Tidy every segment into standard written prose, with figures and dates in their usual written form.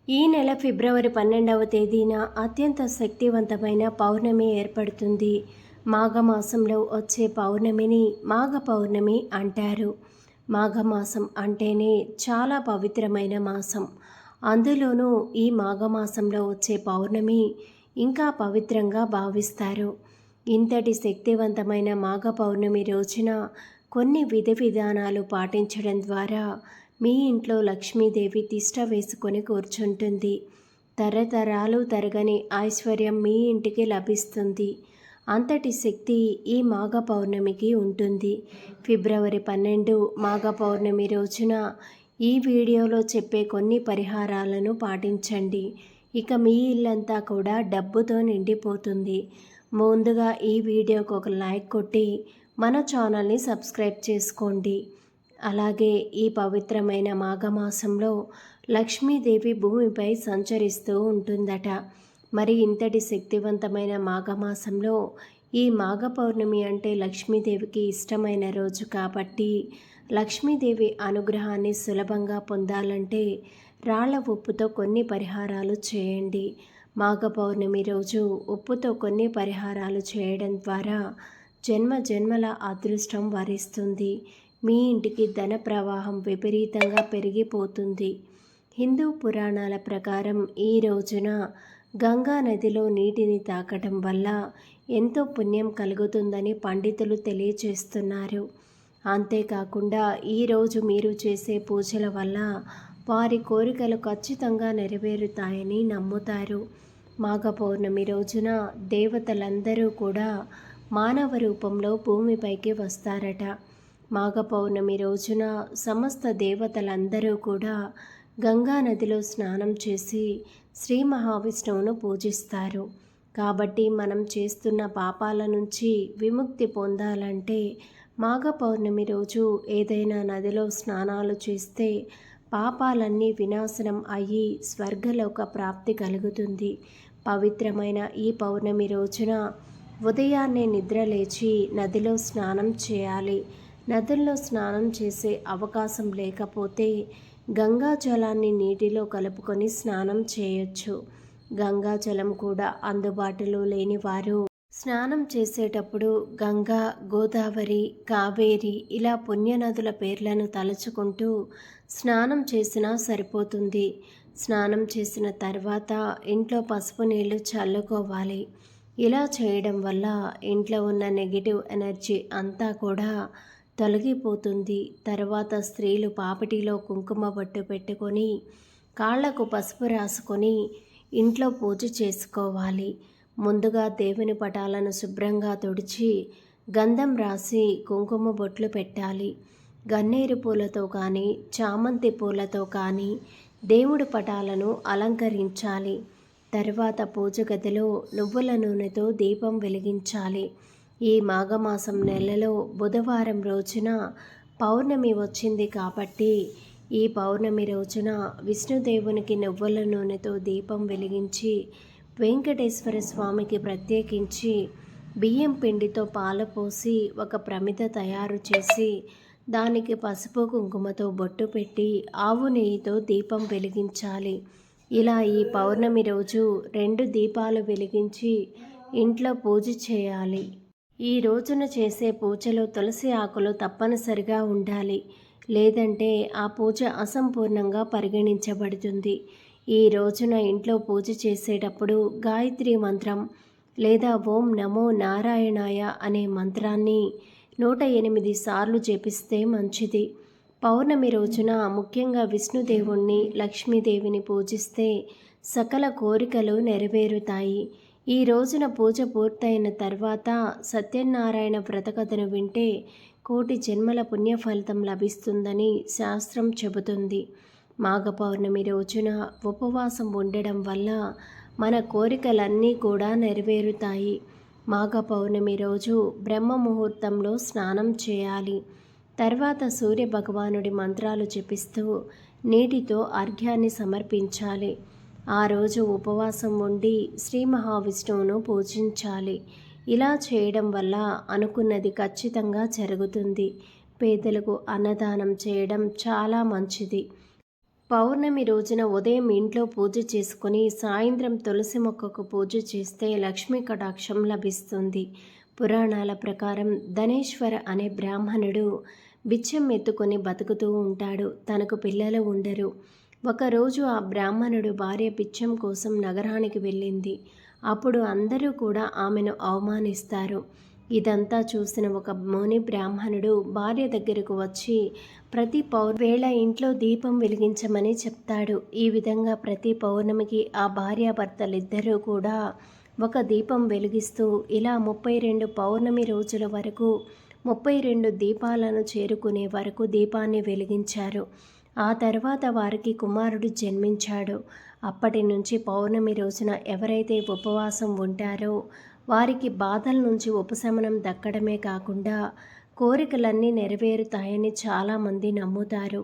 ఈ నెల ఫిబ్రవరి 12వ తేదీన అత్యంత శక్తివంతమైన పౌర్ణమి ఏర్పడుతుంది. మాఘమాసంలో వచ్చే పౌర్ణమిని మాఘ పౌర్ణమి అంటారు. మాఘమాసం అంటేనే చాలా పవిత్రమైన మాసం. అందులోనూ ఈ మాఘమాసంలో వచ్చే పౌర్ణమి ఇంకా పవిత్రంగా భావిస్తారు. ఇంతటి శక్తివంతమైన మాఘ పౌర్ణమి రోజున కొన్ని విధి విధానాలు పాటించడం ద్వారా మీ ఇంట్లో లక్ష్మీదేవి తిష్ట వేసుకొని కూర్చుంటుంది. తరతరాలు తరగని ఐశ్వర్యం మీ ఇంటికి లభిస్తుంది. అంతటి శక్తి ఈ మాఘ పౌర్ణమికి ఉంటుంది. ఫిబ్రవరి 12 మాఘ పౌర్ణమి రోజున ఈ వీడియోలో చెప్పే కొన్ని పరిహారాలను పాటించండి. ఇక మీ ఇల్లంతా కూడా డబ్బుతో నిండిపోతుంది. ముందుగా ఈ వీడియోకి ఒక లైక్ కొట్టి మన ఛానల్ని సబ్స్క్రైబ్ చేసుకోండి. అలాగే ఈ పవిత్రమైన మాఘమాసంలో లక్ష్మీదేవి భూమిపై సంచరిస్తూ ఉంటుందట. మరి ఇంతటి శక్తివంతమైన మాఘమాసంలో ఈ మాఘ పౌర్ణమి అంటే లక్ష్మీదేవికి ఇష్టమైన రోజు కాబట్టి లక్ష్మీదేవి అనుగ్రహాన్ని సులభంగా పొందాలంటే రాళ్ల ఉప్పుతో కొన్ని పరిహారాలు చేయండి. మాఘ పౌర్ణమి రోజు ఉప్పుతో కొన్ని పరిహారాలు చేయడం ద్వారా జన్మ జన్మల అదృష్టం వరిస్తుంది. మీ ఇంటికి ధన ప్రవాహం విపరీతంగా పెరిగిపోతుంది. హిందూ పురాణాల ప్రకారం ఈ రోజున గంగా నదిలో నీటిని తాకటం వల్ల ఎంతో పుణ్యం కలుగుతుందని పండితులు తెలియజేస్తున్నారు. అంతేకాకుండా ఈరోజు మీరు చేసే పూజల వల్ల వారి కోరికలు ఖచ్చితంగా నెరవేరుతాయని నమ్ముతారు. మాఘ పౌర్ణమి రోజున దేవతలందరూ కూడా మానవ రూపంలో భూమిపైకి వస్తారట. మాఘ పౌర్ణమి రోజున సమస్త దేవతలందరూ కూడా గంగా నదిలో స్నానం చేసి శ్రీ మహావిష్ణువును పూజిస్తారు. కాబట్టి మనం చేస్తున్న పాపాల నుంచి విముక్తి పొందాలంటే మాఘ పౌర్ణమి రోజు ఏదైనా నదిలో స్నానాలు చేస్తే పాపాలన్నీ వినాశనం అయ్యి స్వర్గలోక ప్రాప్తి కలుగుతుంది. పవిత్రమైన ఈ పౌర్ణమి రోజున ఉదయాన్నే నిద్రలేచి నదిలో స్నానం చేయాలి. నదుల్లో స్నానం చేసే అవకాశం లేకపోతే గంగా జలాన్ని నీటిలో కలుపుకొని స్నానం చేయొచ్చు. గంగా జలం కూడా అందుబాటులో లేని వారు స్నానం చేసేటప్పుడు గంగా, గోదావరి, కావేరి ఇలా పుణ్యనదుల పేర్లను తలుచుకుంటూ స్నానం చేసినా సరిపోతుంది. స్నానం చేసిన తర్వాత ఇంట్లో పసుపు నీళ్లు చల్లుకోవాలి. ఇలా చేయడం వల్ల ఇంట్లో ఉన్న నెగిటివ్ ఎనర్జీ అంతా కూడా తొలగిపోతుంది. తర్వాత స్త్రీలు పాపిటిలో కుంకుమ బొట్టు పెట్టుకొని కాళ్లకు పసుపు రాసుకొని ఇంట్లో పూజ చేసుకోవాలి. ముందుగా దేవుని పటాలను శుభ్రంగా తుడిచి గంధం రాసి కుంకుమ బొట్లు పెట్టాలి. గన్నేరు పూలతో కానీ చామంతి పూలతో కానీ దేవుడి పటాలను అలంకరించాలి. తర్వాత పూజ గదిలో నువ్వుల నూనెతో దీపం వెలిగించాలి. ఈ మాఘమాసం నెలలో బుధవారం రోజున పౌర్ణమి వచ్చింది కాబట్టి ఈ పౌర్ణమి రోజున విష్ణుదేవునికి నువ్వుల నూనెతో దీపం వెలిగించి వెంకటేశ్వర స్వామికి ప్రత్యేకించి బియ్యం పిండితో పాలు పోసి ఒక ప్రమిద తయారు చేసి దానికి పసుపు కుంకుమతో బొట్టు పెట్టి ఆవు నెయ్యితో దీపం వెలిగించాలి. ఇలా ఈ పౌర్ణమి రోజు 2 దీపాలు వెలిగించి ఇంట్లో పూజ చేయాలి. ఈ రోజున చేసే పూజలో తులసి ఆకులు తప్పనిసరిగా ఉండాలి. లేదంటే ఆ పూజ అసంపూర్ణంగా పరిగణించబడుతుంది. ఈ రోజున ఇంట్లో పూజ చేసేటప్పుడు గాయత్రి మంత్రం లేదా ఓం నమో నారాయణాయ అనే మంత్రాన్ని 108 సార్లు జపిస్తే మంచిది. పౌర్ణమి రోజున ముఖ్యంగా విష్ణుదేవుణ్ణి, లక్ష్మీదేవిని పూజిస్తే సకల కోరికలు నెరవేరుతాయి. ఈ రోజున పూజ పూర్తయిన తర్వాత సత్యనారాయణ వ్రతకథను వింటే కోటి జన్మల పుణ్యఫలితం లభిస్తుందని శాస్త్రం చెబుతుంది. మాఘ పౌర్ణమి రోజున ఉపవాసం ఉండడం వల్ల మన కోరికలన్నీ కూడా నెరవేరుతాయి. మాఘ పౌర్ణమి రోజు బ్రహ్మ ముహూర్తంలో స్నానం చేయాలి. తర్వాత సూర్య భగవానుడి మంత్రాలు జపిస్తూ నీటితో అర్ఘ్యాన్ని సమర్పించాలి. ఆ రోజు ఉపవాసం ఉండి శ్రీ మహావిష్ణువును పూజించాలి. ఇలా చేయడం వల్ల అనుకున్నది ఖచ్చితంగా జరుగుతుంది. పేదలకు అన్నదానం చేయడం చాలా మంచిది. పౌర్ణమి రోజున ఉదయం ఇంట్లో పూజ చేసుకుని సాయంత్రం తులసి మొక్కకు పూజ చేస్తే లక్ష్మీ కటాక్షం లభిస్తుంది. పురాణాల ప్రకారం ధనేశ్వర అనే బ్రాహ్మణుడు బిచ్చం ఎత్తుకొని బతుకుతూ ఉంటాడు. తనకు పిల్లలు ఉండరు. ఒకరోజు ఆ బ్రాహ్మణుడు భార్య బిచ్చం కోసం నగరానికి వెళ్ళింది. అప్పుడు అందరూ కూడా ఆమెను అవమానిస్తారు. ఇదంతా చూసిన ఒక ముని బ్రాహ్మణుడు భార్య దగ్గరకు వచ్చి ప్రతి వేళ ఇంట్లో దీపం వెలిగించమని చెప్తాడు. ఈ విధంగా ప్రతి పౌర్ణమికి ఆ భార్యాభర్తలిద్దరూ కూడా ఒక దీపం వెలిగిస్తూ ఇలా 32 పౌర్ణమి రోజుల వరకు 32 దీపాలను చేరుకునే వరకు దీపాన్ని వెలిగించారు. ఆ తర్వాత వారికి కుమారుడు జన్మించాడు. అప్పటి నుంచి పౌర్ణమి రోజున ఎవరైతే ఉపవాసం ఉంటారో వారికి బాధల నుంచి ఉపశమనం దక్కడమే కాకుండా కోరికలన్నీ నెరవేరుతాయని చాలామంది నమ్ముతారు.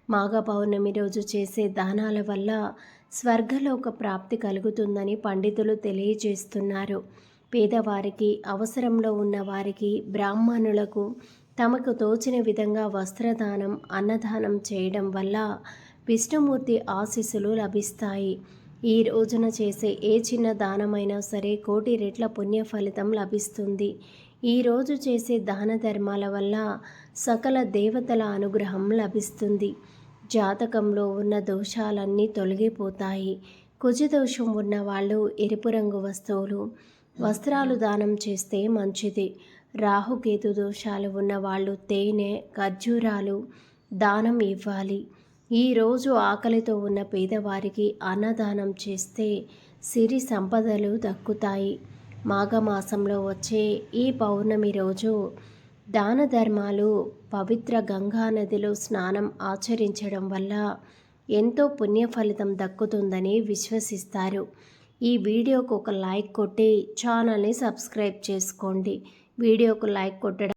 మాఘ పౌర్ణమి రోజు చేసే దానాల వల్ల స్వర్గలోక ప్రాప్తి కలుగుతుందని పండితులు తెలియజేస్తున్నారు. పేదవారికి, అవసరంలో ఉన్న వారికి, బ్రాహ్మణులకు తమకు తోచిన విధంగా వస్త్రదానం, అన్నదానం చేయడం వల్ల విష్ణుమూర్తి ఆశీస్సులు లభిస్తాయి. ఈ రోజున చేసే ఏ చిన్న దానమైనా సరే 1,000,000 రెట్ల పుణ్య ఫలితం లభిస్తుంది. ఈరోజు చేసే దాన ధర్మాల వల్ల సకల దేవతల అనుగ్రహం లభిస్తుంది. జాతకంలో ఉన్న దోషాలన్నీ తొలగిపోతాయి. కుజదోషం ఉన్నవాళ్ళు ఎరుపు రంగు వస్త్రాలు దానం చేస్తే మంచిది. రాహుకేతు దోషాలు ఉన్నవాళ్ళు తేనె, ఖర్జూరాలు దానం ఇవ్వాలి. ఈరోజు ఆకలితో ఉన్న పేదవారికి అన్నదానం చేస్తే సిరి సంపదలు దక్కుతాయి. మాఘమాసంలో వచ్చే ఈ పౌర్ణమి రోజు దాన ధర్మాలు, పవిత్ర గంగా నదిలో స్నానం ఆచరించడం వల్ల ఎంతో పుణ్య ఫలితం దక్కుతుందని విశ్వసిస్తారు. ఈ వీడియోకు ఒక లైక్ కొట్టి ఛానల్ని సబ్స్క్రైబ్ చేసుకోండి. వీడియోకు లైక్ కొట్టడం